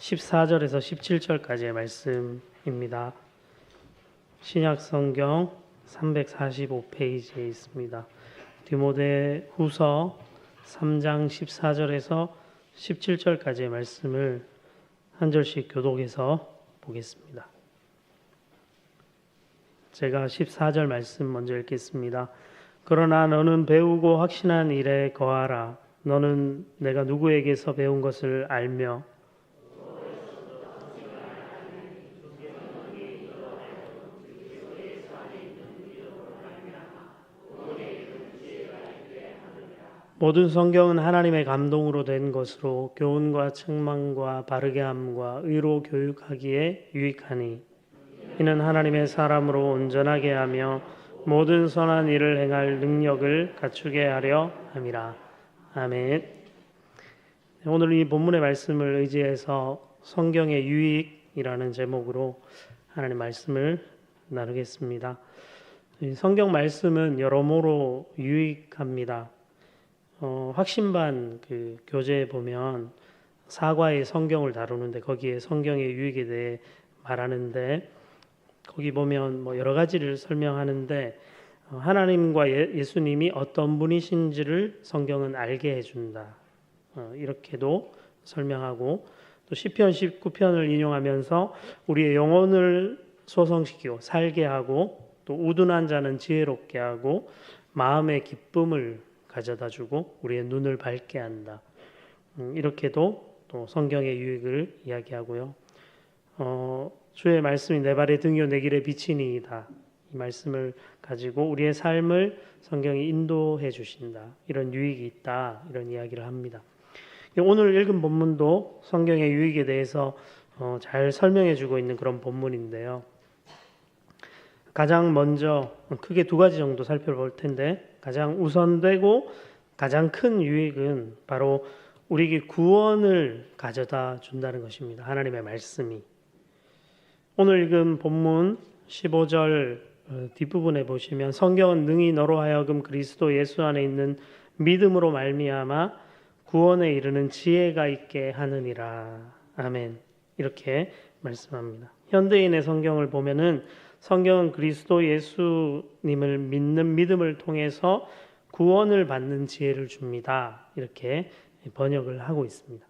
14절에서 17절까지의 말씀입니다. 신약 성경 345페이지에 있습니다. 디모데 후서 3장 14절에서 17절까지의 말씀을 한 절씩 교독해서 보겠습니다. 제가 14절 말씀 먼저 읽겠습니다. 그러나 너는 배우고 확신한 일에 거하라. 너는 내가 누구에게서 배운 것을 알며 모든 성경은 하나님의 감동으로 된 것으로 교훈과 책망과 바르게 함과 의로 교육하기에 유익하니 이는 하나님의 사람으로 온전하게 하며 모든 선한 일을 행할 능력을 갖추게 하려 함이라. 아멘. 오늘 이 본문의 말씀을 의지해서 성경의 유익이라는 제목으로 하나님의 말씀을 나누겠습니다. 성경 말씀은 여러모로 유익합니다. 확신반 그 교재에 보면 사과의 성경을 다루는데 거기에 성경의 유익에 대해 말하는데 거기 보면 뭐 여러 가지를 설명하는데 하나님과 예수님이 어떤 분이신지를 성경은 알게 해준다. 이렇게도 설명하고 또 시편 19편을 인용하면서 우리의 영혼을 소성시키고 살게 하고 또 우둔한 자는 지혜롭게 하고 마음의 기쁨을 가져다주고 우리의 눈을 밝게 한다. 이렇게도 또 성경의 유익을 이야기하고요. 주의 말씀이 내 발의 등이요 내 길의 빛이니이다. 이 말씀을 가지고 우리의 삶을 성경이 인도해 주신다. 이런 유익이 있다. 이런 이야기를 합니다. 오늘 읽은 본문도 성경의 유익에 대해서 잘 설명해 주고 있는 그런 본문인데요. 가장 먼저 크게 두 가지 정도 살펴볼 텐데 가장 우선되고 가장 큰 유익은 바로 우리에게 구원을 가져다 준다는 것입니다. 하나님의 말씀이. 오늘 읽은 본문 15절 뒷부분에 보시면 성경은 능히 너로 하여금 그리스도 예수 안에 있는 믿음으로 말미암아 구원에 이르는 지혜가 있게 하느니라. 아멘. 이렇게 말씀합니다. 현대인의 성경을 보면은 성경은 그리스도 예수님을 믿는 믿음을 통해서 구원을 받는 지혜를 줍니다. 이렇게 번역을 하고 있습니다.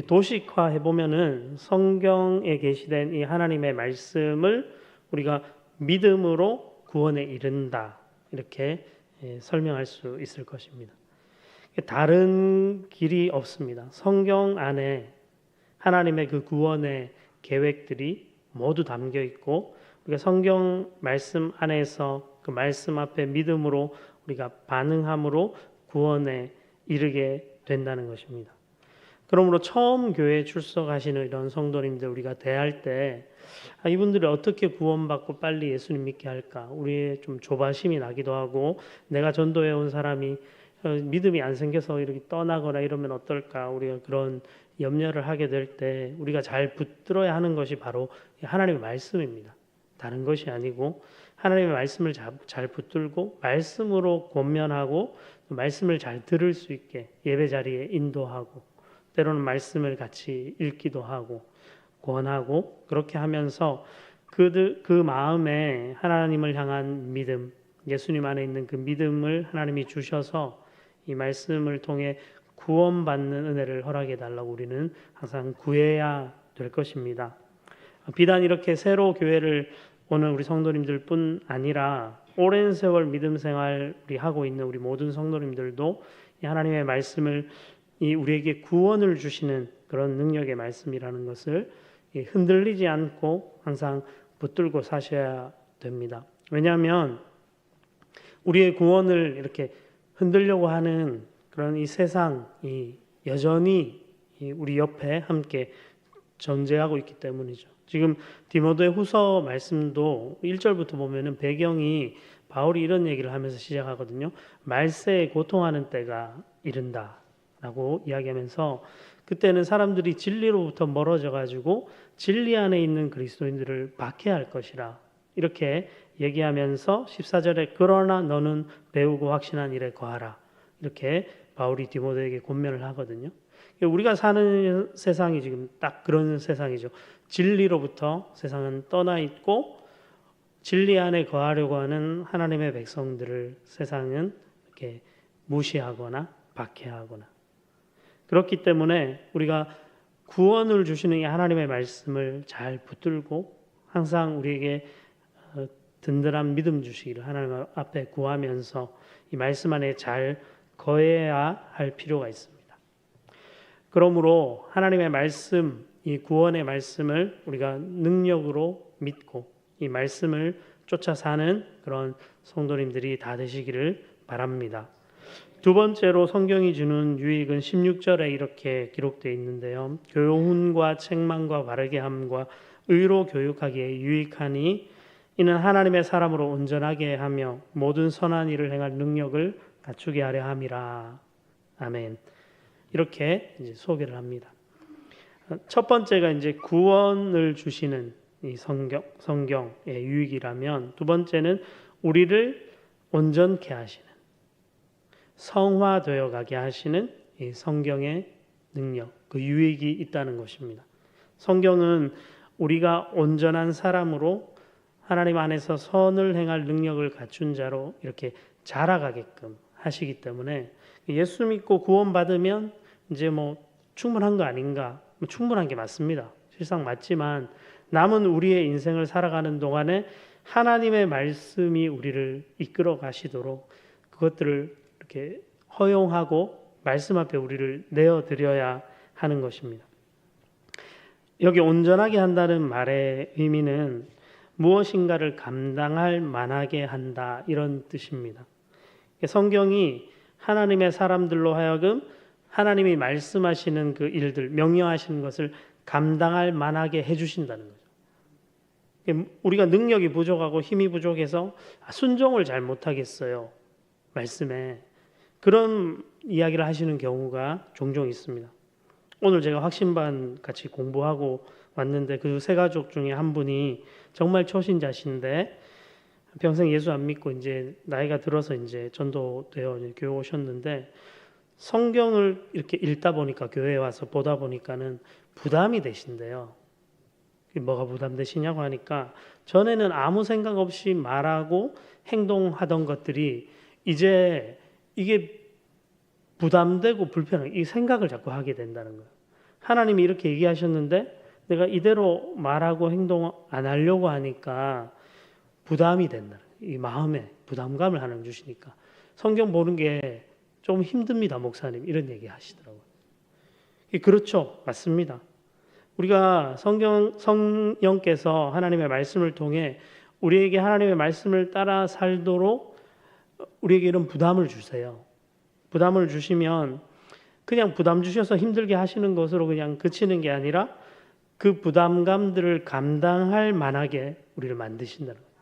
도식화해 보면은 성경에 계시된 이 하나님의 말씀을 우리가 믿음으로 구원에 이른다. 이렇게 설명할 수 있을 것입니다. 다른 길이 없습니다. 성경 안에 하나님의 그 구원의 계획들이 모두 담겨 있고 우리가 성경 말씀 안에서 그 말씀 앞에 믿음으로 우리가 반응함으로 구원에 이르게 된다는 것입니다. 그러므로 처음 교회에 출석하시는 이런 성도님들 우리가 대할 때 이분들이 어떻게 구원받고 빨리 예수님 믿게 할까? 우리의 좀 조바심이 나기도 하고 내가 전도해 온 사람이 믿음이 안 생겨서 이렇게 떠나거나 이러면 어떨까? 우리가 그런 염려를 하게 될 때 우리가 잘 붙들어야 하는 것이 바로 하나님의 말씀입니다. 다른 것이 아니고 하나님의 말씀을 잘 붙들고 말씀으로 권면하고 말씀을 잘 들을 수 있게 예배 자리에 인도하고 때로는 말씀을 같이 읽기도 하고 권하고 그렇게 하면서 그 마음에 하나님을 향한 믿음, 예수님 안에 있는 그 믿음을 하나님이 주셔서 이 말씀을 통해 구원받는 은혜를 허락해 달라고 우리는 항상 구해야 될 것입니다. 비단 이렇게 새로 교회를 오는 우리 성도님들뿐 아니라 오랜 세월 믿음 생활 우리 하고 있는 우리 모든 성도님들도 이 하나님의 말씀을 이 우리에게 구원을 주시는 그런 능력의 말씀이라는 것을 흔들리지 않고 항상 붙들고 사셔야 됩니다. 왜냐하면 우리의 구원을 이렇게 흔들려고 하는 그런 이 세상이 여전히 우리 옆에 함께 존재하고 있기 때문이죠. 지금 디모데 후서 말씀도 1절부터 보면은 배경이 바울이 이런 얘기를 하면서 시작하거든요. 말세에 고통하는 때가 이른다라고 이야기하면서 그때는 사람들이 진리로부터 멀어져 가지고 진리 안에 있는 그리스도인들을 박해할 것이라 이렇게 얘기하면서 14절에 그러나 너는 배우고 확신한 일에 거하라 이렇게 바울이 디모데에게 권면을 하거든요. 우리가 사는 세상이 지금 딱 그런 세상이죠. 진리로부터 세상은 떠나 있고 진리 안에 거하려고 하는 하나님의 백성들을 세상은 이렇게 무시하거나 박해하거나, 그렇기 때문에 우리가 구원을 주시는 이 하나님의 말씀을 잘 붙들고 항상 우리에게 든든한 믿음 주시기를 하나님 앞에 구하면서 이 말씀 안에 잘 거해야 할 필요가 있습니다. 그러므로 하나님의 말씀, 이 구원의 말씀을 우리가 능력으로 믿고 이 말씀을 쫓아 사는 그런 성도님들이 다 되시기를 바랍니다. 두 번째로 성경이 주는 유익은 16절에 이렇게 기록되어 있는데요. 교훈과 책망과 바르게 함과 의로 교육하기에 유익하니 이는 하나님의 사람으로 온전하게 하며 모든 선한 일을 행할 능력을 갖추게 하려 함이라. 아멘. 이렇게 이제 소개를 합니다. 첫 번째가 이제 구원을 주시는 이 성경의 유익이라면, 두 번째는 우리를 온전케 하시는, 성화되어 가게 하시는 이 성경의 능력, 그 유익이 있다는 것입니다. 성경은 우리가 온전한 사람으로 하나님 안에서 선을 행할 능력을 갖춘 자로 이렇게 자라가게끔 하시기 때문에 예수 믿고 구원받으면 이제 뭐 충분한 거 아닌가? 충분한 게 맞습니다. 실상 맞지만 남은 우리의 인생을 살아가는 동안에 하나님의 말씀이 우리를 이끌어 가시도록 그것들을 이렇게 허용하고 말씀 앞에 우리를 내어드려야 하는 것입니다. 여기 온전하게 한다는 말의 의미는 무엇인가를 감당할 만하게 한다, 이런 뜻입니다. 성경이 하나님의 사람들로 하여금 하나님이 말씀하시는 그 일들, 명령하시는 것을 감당할 만하게 해주신다는 거죠. 우리가 능력이 부족하고 힘이 부족해서 순종을 잘 못하겠어요, 말씀에. 그런 이야기를 하시는 경우가 종종 있습니다. 오늘 제가 확신반 같이 공부하고 왔는데 그 세 가족 중에 한 분이 정말 초신자신데 평생 예수 안 믿고 이제 나이가 들어서 이제 전도되어 이제 교회 오셨는데 성경을 이렇게 읽다 보니까, 교회에 와서 보다 보니까는 부담이 되신대요. 뭐가 부담되시냐고 하니까 전에는 아무 생각 없이 말하고 행동하던 것들이 이제 이게 부담되고 불편한 이 생각을 자꾸 하게 된다는 거예요. 하나님이 이렇게 얘기하셨는데 내가 이대로 말하고 행동 안 하려고 하니까 부담이 된다. 이 마음에 부담감을 하나님 주시니까 성경 보는 게 좀 힘듭니다, 목사님. 이런 얘기 하시더라고요. 그렇죠. 맞습니다. 우리가 성령께서 하나님의 말씀을 통해 우리에게 하나님의 말씀을 따라 살도록 우리에게 이런 부담을 주세요. 부담을 주시면 그냥 부담 주셔서 힘들게 하시는 것으로 그냥 그치는 게 아니라 그 부담감들을 감당할 만하게 우리를 만드신다는 거예요.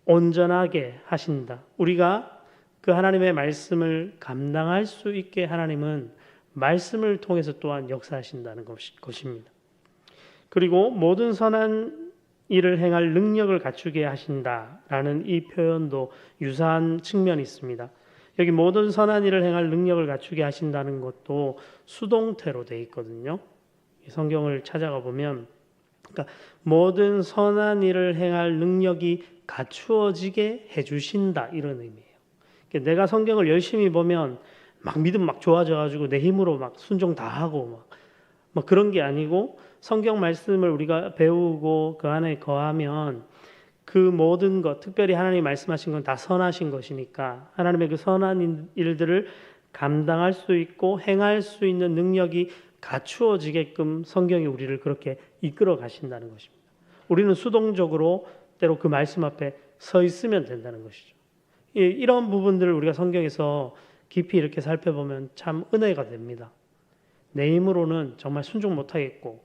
온전하게 하신다. 우리가 그 하나님의 말씀을 감당할 수 있게 하나님은 말씀을 통해서 또한 역사하신다는 것입니다. 그리고 모든 선한 일을 행할 능력을 갖추게 하신다라는 이 표현도 유사한 측면이 있습니다. 여기 모든 선한 일을 행할 능력을 갖추게 하신다는 것도 수동태로 되어 있거든요. 성경을 찾아가 보면 그러니까 모든 선한 일을 행할 능력이 갖추어지게 해주신다, 이런 의미예요. 내가 성경을 열심히 보면 막 믿음 막 좋아져가지고 내 힘으로 막 순종 다 하고 막 그런 게 아니고, 성경 말씀을 우리가 배우고 그 안에 거하면 그 모든 것, 특별히 하나님이 말씀하신 건 다 선하신 것이니까 하나님의 그 선한 일들을 감당할 수 있고 행할 수 있는 능력이 갖추어지게끔 성경이 우리를 그렇게 이끌어 가신다는 것입니다. 우리는 수동적으로 때로 그 말씀 앞에 서 있으면 된다는 것이죠. 이런 부분들을 우리가 성경에서 깊이 이렇게 살펴보면 참 은혜가 됩니다. 내 힘으로는 정말 순종 못하겠고,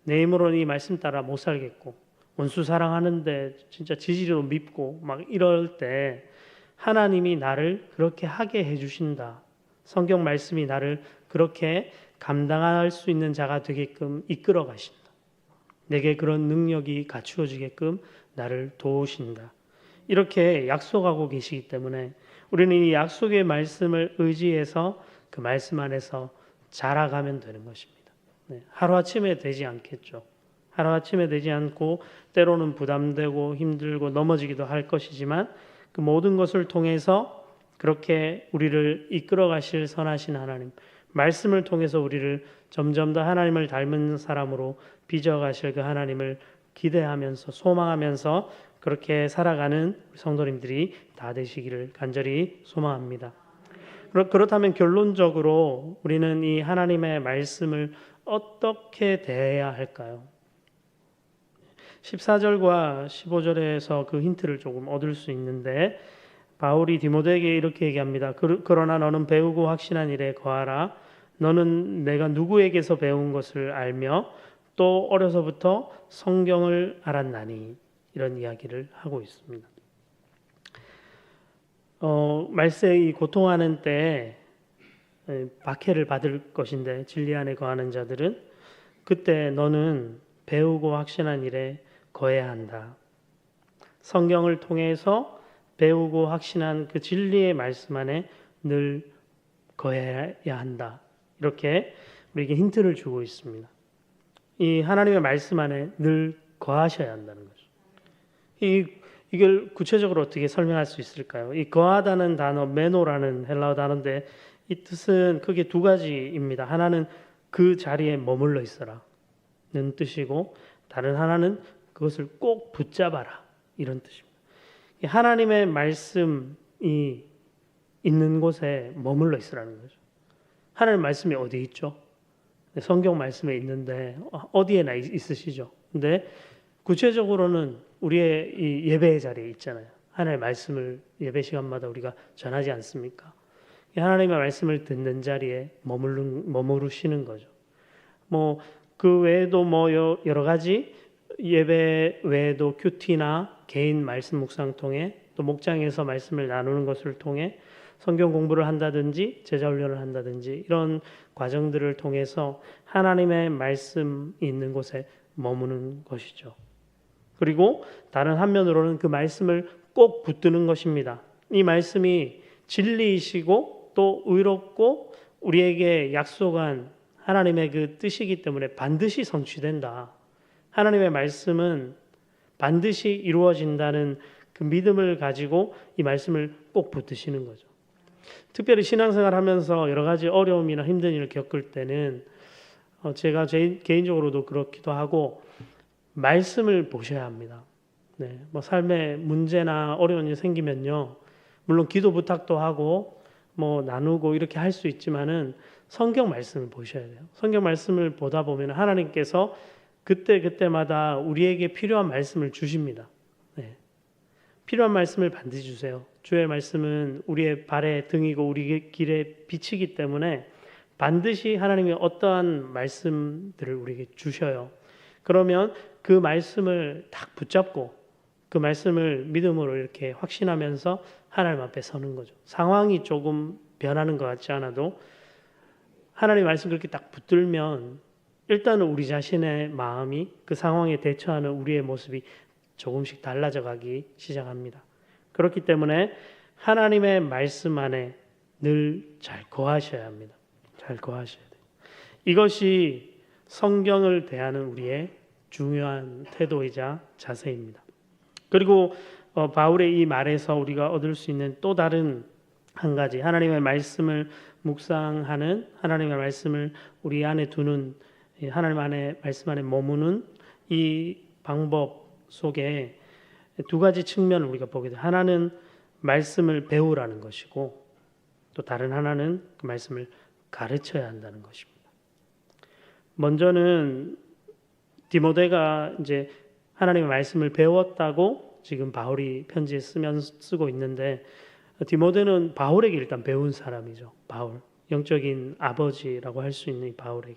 내 힘으로는 이 말씀 따라 못 살겠고, 원수 사랑하는데 진짜 지지리로 밉고 막 이럴 때 하나님이 나를 그렇게 하게 해주신다. 성경 말씀이 나를 그렇게 감당할 수 있는 자가 되게끔 이끌어 가신다. 내게 그런 능력이 갖추어지게끔 나를 도우신다. 이렇게 약속하고 계시기 때문에 우리는 이 약속의 말씀을 의지해서 그 말씀 안에서 자라가면 되는 것입니다. 네, 하루아침에 되지 않겠죠. 하루아침에 되지 않고 때로는 부담되고 힘들고 넘어지기도 할 것이지만 그 모든 것을 통해서 그렇게 우리를 이끌어 가실 선하신 하나님, 말씀을 통해서 우리를 점점 더 하나님을 닮은 사람으로 빚어 가실 그 하나님을 기대하면서 소망하면서 그렇게 살아가는 성도님들이 다 되시기를 간절히 소망합니다. 그렇다면 결론적으로 우리는 이 하나님의 말씀을 어떻게 대해야 할까요? 14절과 15절에서 그 힌트를 조금 얻을 수 있는데 바울이 디모데에게 이렇게 얘기합니다. 그러나 너는 배우고 확신한 일에 거하라. 너는 내가 누구에게서 배운 것을 알며 또 어려서부터 성경을 알았나니, 이런 이야기를 하고 있습니다. 말세에 고통하는 때에 박해를 받을 것인데 진리 안에 거하는 자들은 그때 너는 배우고 확신한 일에 거해야 한다. 성경을 통해서 배우고 확신한 그 진리의 말씀 안에 늘 거해야 한다. 이렇게 우리에게 힌트를 주고 있습니다. 이 하나님의 말씀 안에 늘 거하셔야 한다는 거죠. 이걸 구체적으로 어떻게 설명할 수 있을까요? 이 거하다는 단어, 메노라는 헬라어 단어인데 이 뜻은 크게 두 가지입니다. 하나는 그 자리에 머물러 있어라는 뜻이고, 다른 하나는 그것을 꼭 붙잡아라, 이런 뜻입니다. 하나님의 말씀이 있는 곳에 머물러 있으라는 거죠. 하나님의 말씀이 어디 있죠? 성경 말씀에 있는데 어디에나 있으시죠. 근데 구체적으로는 우리의 이 예배의 자리에 있잖아요. 하나님의 말씀을 예배 시간마다 우리가 전하지 않습니까? 하나님의 말씀을 듣는 자리에 머무르시는 거죠. 그 외에도 여러 가지 예배 외에도 큐티나 개인 말씀 묵상 통해 또 목장에서 말씀을 나누는 것을 통해 성경 공부를 한다든지 제자 훈련을 한다든지 이런 과정들을 통해서 하나님의 말씀이 있는 곳에 머무는 것이죠. 그리고 다른 한면으로는 그 말씀을 꼭 붙드는 것입니다. 이 말씀이 진리이시고 또 의롭고 우리에게 약속한 하나님의 그 뜻이기 때문에 반드시 성취된다. 하나님의 말씀은 반드시 이루어진다는 그 믿음을 가지고 이 말씀을 꼭 붙드시는 거죠. 특별히 신앙생활 하면서 여러 가지 어려움이나 힘든 일을 겪을 때는 제가 개인적으로도 그렇기도 하고 말씀을 보셔야 합니다. 네, 삶에 문제나 어려운 일이 생기면요, 물론 기도 부탁도 하고 나누고 이렇게 할 수 있지만은 성경 말씀을 보셔야 돼요. 성경 말씀을 보다 보면 하나님께서 그때마다 우리에게 필요한 말씀을 주십니다. 네, 필요한 말씀을 반드시 주세요. 주의 말씀은 우리의 발의 등이고 우리의 길의 빛이기 때문에 반드시 하나님이 어떠한 말씀들을 우리에게 주셔요. 그러면 그 말씀을 딱 붙잡고 그 말씀을 믿음으로 이렇게 확신하면서 하나님 앞에 서는 거죠. 상황이 조금 변하는 것 같지 않아도 하나님의 말씀 그렇게 딱 붙들면 일단은 우리 자신의 마음이 그 상황에 대처하는 우리의 모습이 조금씩 달라져 가기 시작합니다. 그렇기 때문에 하나님의 말씀 안에 늘 잘 거하셔야 합니다. 잘 거하셔야 돼요. 이것이 성경을 대하는 우리의 중요한 태도이자 자세입니다. 그리고 바울의 이 말에서 우리가 얻을 수 있는 또 다른 한 가지, 하나님의 말씀을 묵상하는, 하나님의 말씀을 우리 안에 두는, 하나님 안에 말씀 안에 머무는 이 방법 속에 두 가지 측면을 우리가 보게 돼요. 하나는 말씀을 배우라는 것이고 또 다른 하나는 그 말씀을 가르쳐야 한다는 것입니다. 먼저는 디모데가 이제 하나님의 말씀을 배웠다고 지금 바울이 편지에 쓰고 있는데, 디모데는 바울에게 일단 배운 사람이죠. 바울, 영적인 아버지라고 할 수 있는 이 바울에게.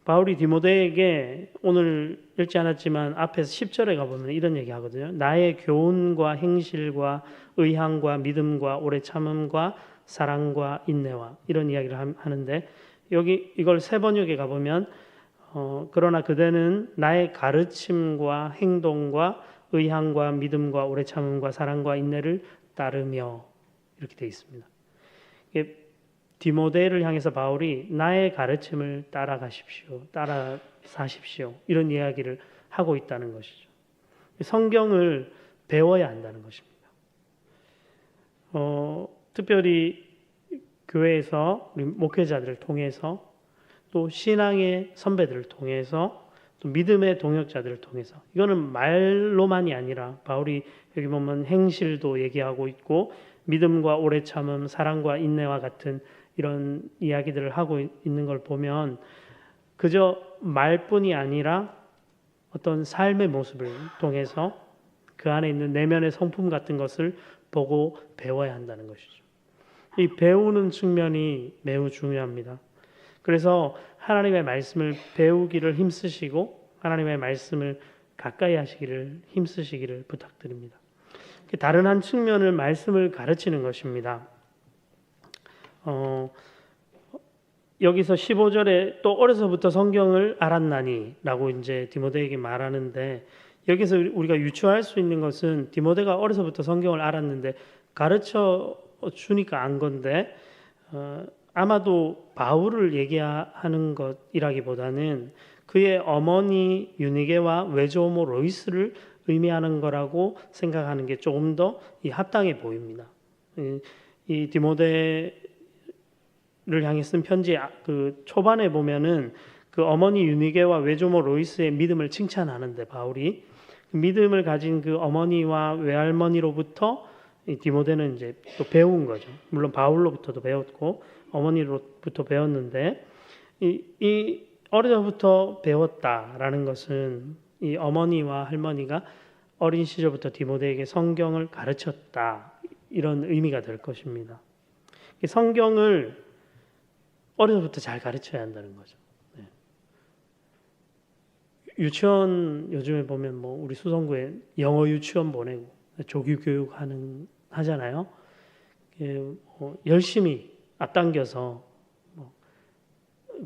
바울이 디모데에게 오늘 읽지 않았지만 앞에서 10절에 가보면 이런 얘기 하거든요. 나의 교훈과 행실과 의향과 믿음과 오래 참음과 사랑과 인내와, 이런 이야기를 하는데, 여기 이걸 세 번역에 가보면 그러나 그대는 나의 가르침과 행동과 의향과 믿음과 오래 참음과 사랑과 인내를 따르며, 이렇게 되어 있습니다. 디모데를 향해서 바울이 나의 가르침을 따라가십시오, 따라 사십시오, 이런 이야기를 하고 있다는 것이죠. 성경을 배워야 한다는 것입니다. 특별히 교회에서 우리 목회자들을 통해서 또 신앙의 선배들을 통해서 또 믿음의 동역자들을 통해서, 이거는 말로만이 아니라 바울이 여기 보면 행실도 얘기하고 있고 믿음과 오래 참음, 사랑과 인내와 같은 이런 이야기들을 하고 있는 걸 보면 그저 말뿐이 아니라 어떤 삶의 모습을 통해서 그 안에 있는 내면의 성품 같은 것을 보고 배워야 한다는 것이죠. 이 배우는 측면이 매우 중요합니다. 그래서 하나님의 말씀을 배우기를 힘쓰시고 하나님의 말씀을 가까이 하시기를 힘쓰시기를 부탁드립니다. 다른 한 측면을 말씀을 가르치는 것입니다. 여기서 15절에 또 어려서부터 성경을 알았나니 라고 이제 디모데에게 말하는데, 여기서 우리가 유추할 수 있는 것은 디모데가 어려서부터 성경을 알았는데 가르쳐 주니까 안 건데, 아마도 바울을 얘기하는 것이라기보다는 그의 어머니 유니게와 외조모 로이스를 의미하는 거라고 생각하는 게 조금 더 합당해 보입니다. 이 디모데를 향해 쓴 편지 그 초반에 보면은 그 어머니 유니게와 외조모 로이스의 믿음을 칭찬하는데, 바울이 믿음을 가진 그 어머니와 외할머니로부터 이 디모데는 이제 또 배운 거죠. 물론 바울로부터도 배웠고 어머니로부터 배웠는데, 이 어려서부터 배웠다라는 것은 이 어머니와 할머니가 어린 시절부터 디모데에게 성경을 가르쳤다, 이런 의미가 될 것입니다. 성경을 어려서부터 잘 가르쳐야 한다는 거죠. 네. 유치원 요즘에 보면 뭐 우리 수성구에 영어 유치원 보내고 조기 교육 하잖아요. 열심히 앞당겨서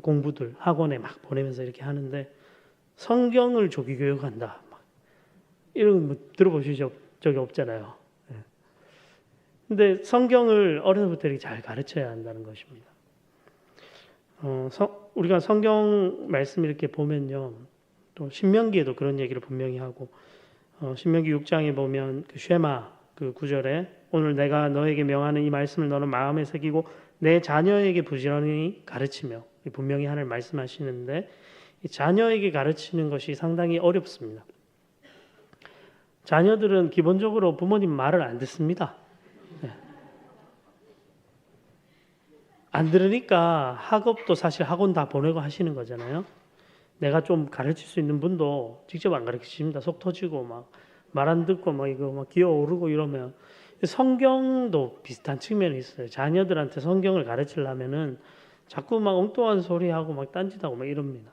공부들 학원에 막 보내면서 이렇게 하는데, 성경을 조기 교육한다 이런 거 들어보신 적이 없잖아요. 근데 성경을 어려서부터 이렇게 잘 가르쳐야 한다는 것입니다. 우리가 성경 말씀 이렇게 보면요, 또 신명기에도 그런 얘기를 분명히 하고, 신명기 6장에 보면 그 쉐마 그 9절에 오늘 내가 너에게 명하는 이 말씀을 너는 마음에 새기고 내 자녀에게 부지런히 가르치며, 분명히 하나님 말씀하시는데, 이 자녀에게 가르치는 것이 상당히 어렵습니다. 자녀들은 기본적으로 부모님 말을 안 듣습니다. 안 들으니까 학업도 사실 학원 다 보내고 하시는 거잖아요. 내가 좀 가르칠 수 있는 분도 직접 안 가르치십니다. 속 터지고 막 말 안 듣고 막 이거 막 기어오르고 이러면. 성경도 비슷한 측면이 있어요. 자녀들한테 성경을 가르치려면은 자꾸 막 엉뚱한 소리하고 막 딴짓하고 막 이럽니다.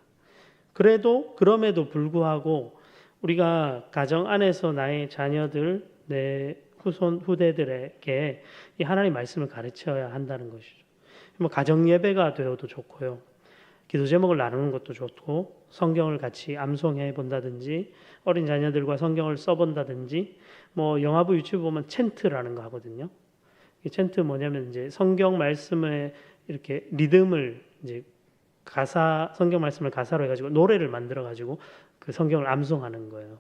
그럼에도 불구하고 우리가 가정 안에서 나의 자녀들, 내 후대들에게 이 하나님 말씀을 가르쳐야 한다는 것이죠. 뭐 가정 예배가 되어도 좋고요, 기도 제목을 나누는 것도 좋고, 성경을 같이 암송해 본다든지, 어린 자녀들과 성경을 써본다든지, 뭐 영화부 유튜브 보면 챈트라는 거 하거든요. 이 챈트 뭐냐면 이제 성경 말씀에 이렇게 리듬을 이제 성경 말씀을 가사로 해가지고 노래를 만들어가지고 그 성경을 암송하는 거예요.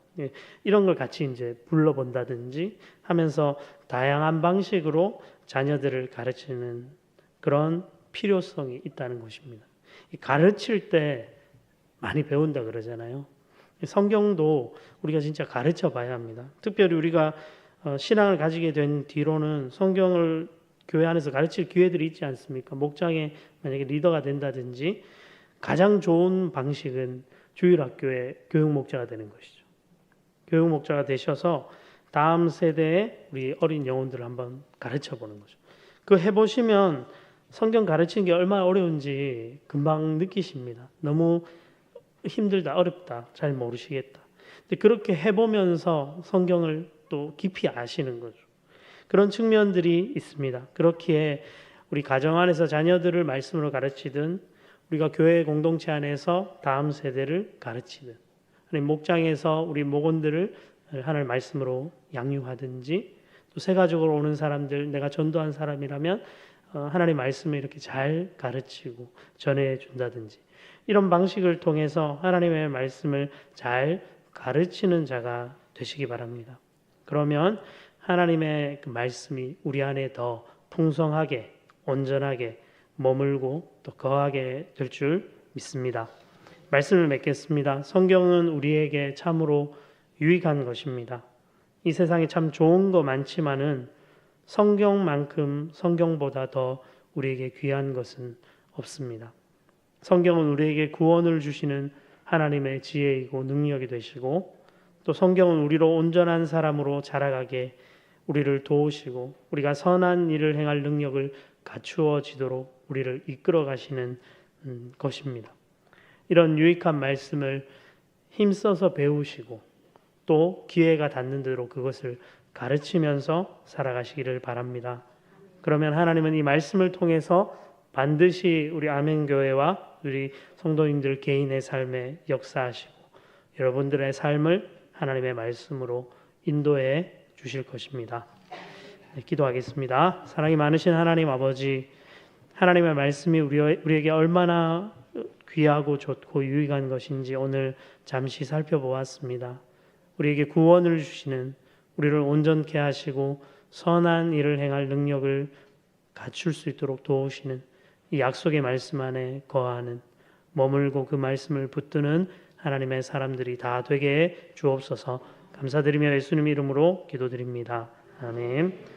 이런 걸 같이 이제 불러본다든지 하면서 다양한 방식으로 자녀들을 가르치는 그런 필요성이 있다는 것입니다. 가르칠 때 많이 배운다 그러잖아요. 성경도 우리가 진짜 가르쳐 봐야 합니다. 특별히 우리가 신앙을 가지게 된 뒤로는 성경을 교회 안에서 가르칠 기회들이 있지 않습니까? 목장에 만약에 리더가 된다든지 가장 좋은 방식은 주일학교의 교육목자가 되는 것이죠. 교육목자가 되셔서 다음 세대의 우리 어린 영혼들을 한번 가르쳐 보는 거죠. 그거 해보시면 성경 가르치는 게 얼마나 어려운지 금방 느끼십니다. 너무 힘들다, 어렵다, 잘 모르시겠다. 근데 그렇게 해보면서 성경을 또 깊이 아시는 거죠. 그런 측면들이 있습니다. 그렇기에 우리 가정 안에서 자녀들을 말씀으로 가르치든, 우리가 교회 공동체 안에서 다음 세대를 가르치든, 아니면 목장에서 우리 목원들을 하나님 말씀으로 양육하든지, 또 새 가족으로 오는 사람들, 내가 전도한 사람이라면 하나님 말씀을 이렇게 잘 가르치고 전해준다든지 이런 방식을 통해서 하나님의 말씀을 잘 가르치는 자가 되시기 바랍니다. 그러면 하나님의 그 말씀이 우리 안에 더 풍성하게 온전하게 머물고 또 거하게 될 줄 믿습니다. 말씀을 맺겠습니다. 성경은 우리에게 참으로 유익한 것입니다. 이 세상에 참 좋은 거 많지만은 성경만큼 성경보다 더 우리에게 귀한 것은 없습니다. 성경은 우리에게 구원을 주시는 하나님의 지혜이고 능력이 되시고 또 성경은 우리로 온전한 사람으로 자라가게 우리를 도우시고 우리가 선한 일을 행할 능력을 갖추어지도록 우리를 이끌어 가시는 것입니다. 이런 유익한 말씀을 힘써서 배우시고 또 기회가 닿는 대로 그것을 가르치면서 살아가시기를 바랍니다. 그러면 하나님은 이 말씀을 통해서 반드시 우리 아멘교회와 우리 성도님들 개인의 삶에 역사하시고 여러분들의 삶을 하나님의 말씀으로 인도해 주실 것입니다. 네, 기도하겠습니다. 사랑이 많으신 하나님 아버지, 하나님의 말씀이 우리에게 얼마나 귀하고 좋고 유익한 것인지 오늘 잠시 살펴보았습니다. 우리에게 구원을 주시는, 우리를 온전케 하시고 선한 일을 행할 능력을 갖출 수 있도록 도우시는 이 약속의 말씀 안에 거하는, 머물고 그 말씀을 붙드는 하나님의 사람들이 다 되게 해 주옵소서. 감사드리며 예수님 이름으로 기도드립니다. 아멘.